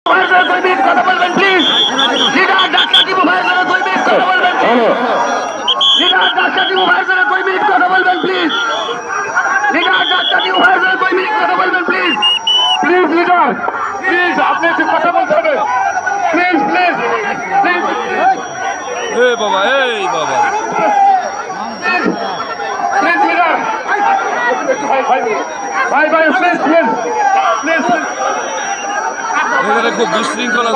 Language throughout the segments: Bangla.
কথা বলবেন প্লিজ। লিডার ডাক্তার টিপু ভাইয়ের জন্য 2 মিনিট কথা বলবেন প্লিজ। লিডার ডাক্তার টিপু ভাইয়ের জন্য 2 মিনিট কথা বলবেন প্লিজ। লিডার ডাক্তার টিপু ভাইয়ের জন্য 2 মিনিট কথা বলবেন প্লিজ। প্লিজ লিডার, প্লিজ আপনি একটু কথা বলতে হবে। Please please please. এই বাবা, এই বাবা, প্লিজ লিডার, ভাই ভাই প্লিজ প্লিজ প্লিজ। এখানে খুব বিশৃঙ্খলা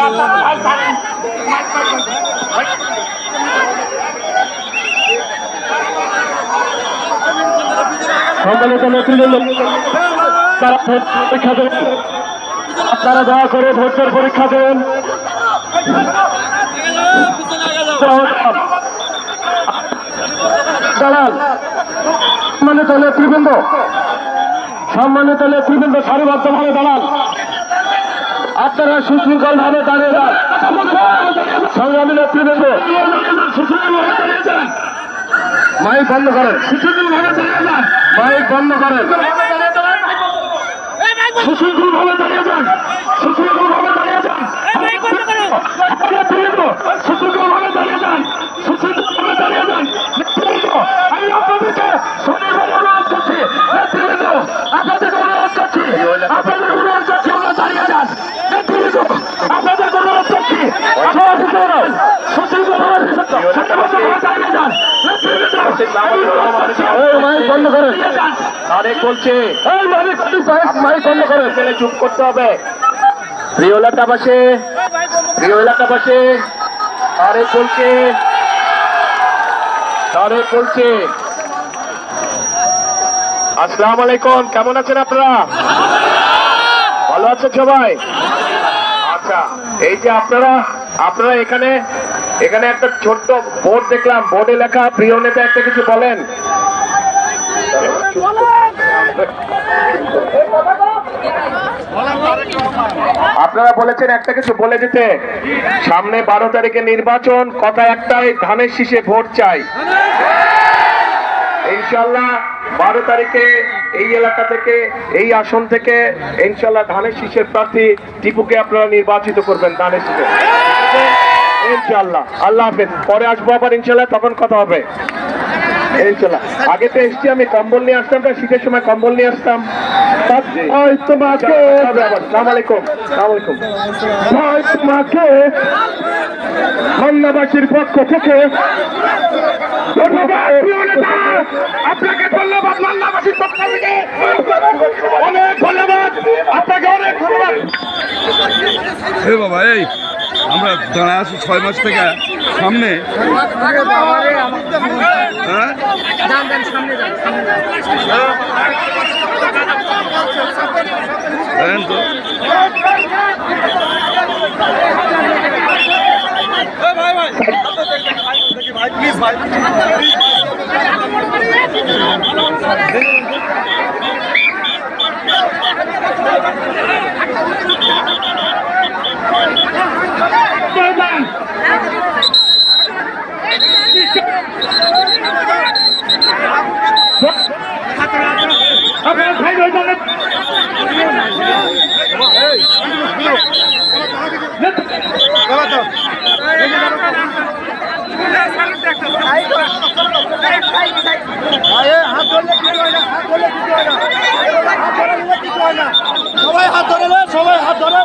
সম্মানিত নেতৃবৃন্দ, তারা পরীক্ষা দেন, আপনারা দয়া করে ভোটের পরীক্ষা দেন। দালাল সম্মানিত নেতৃবৃন্দ, সম্মানিত নেতৃবৃন্দ সারিবদ্ধভাবে দালাল, আপনারা সুশৃঙ্খল ভাবে দাঁড়িয়ে যান। সংগ্রামী নেতৃবৃন্দ, মাইক বন্ধ করেন, মাইক বন্ধ করেন, সুশৃঙ্খল ভাবে দাঁড়িয়ে যান, সুশৃঙ্খল ভাবে দাঁড়িয়ে যান, সুশৃঙ্খল ভাবে দাঁড়িয়ে যান, সুশৃঙ্খল ভাবে দাঁড়িয়ে যান। আমি আপনাদেরকে সঠিকভাবে অনুরোধ করছি, নেতৃবৃন্দ আপনাদেরকে অনুরোধ করছি, আপনাদের অনুরোধ করছি, আমরা দাঁড়িয়ে যান। নেতৃবৃন্দ আপনাদের অনুরোধ করছি, সুশৃঙ্খল ভাবে দাঁড়িয়ে যান। মাইক বন্ধ করেন, অনেক বলছে মাইক বন্ধ করেন, চুপ করতে হবে। প্রিয় এলাকাবাসী, প্রিয় এলাকাবাসী, অনেক বলছে, অনেক বলছে। আসসালামু আলাইকুম, কেমন আছেন আপনারা? ভালো আছেন সবাই? আচ্ছা, এই যে আপনারা এখানে একটা ছোট্ট বোর্ড দেখলাম, বোর্ডে লেখা প্রিয় নেতা একটা কিছু বলেন। আপনারা বলেছেন একটা কিছু বলে দিতে, সামনে 12 তারিখে নির্বাচন, কথা একটাই, ধানের শীষে ভোট চাই। ইনশাল্লাহ 12 তারিখে এই এলাকা থেকে, এই আসন থেকে ইনশাল্লাহ ধানের শীষের প্রার্থী টিপুকে আপনারা নির্বাচিত করবেন ধানের শীষে, ইনশাল্লাহ। আল্লাহ হাফেজ, পরে আসবো আবার ইনশাল্লাহ, তখন কথা হবে ইনশাল্লাহ। আগে তো এসছি, আমি কম্বল নিয়ে আসতাম, শীতের সময় কম্বল নিয়ে আসতাম। মান্নাবাসীর পক্ষ থেকে আপনাকে ধন্যবাদ, মান্নাবাসীর পক্ষ থেকে অনেক ধন্যবাদ, আপনাকে অনেক ধন্যবাদ। এই বাবা, এই আমরা দাঁড়ায় আছি 6 মাস থেকে সামনে, হ্যাঁ জানেন তো, ভাই ভাই ভাই প্লিজ ভাই, সবাই হাত ধরে, সবাই হাত ধরে।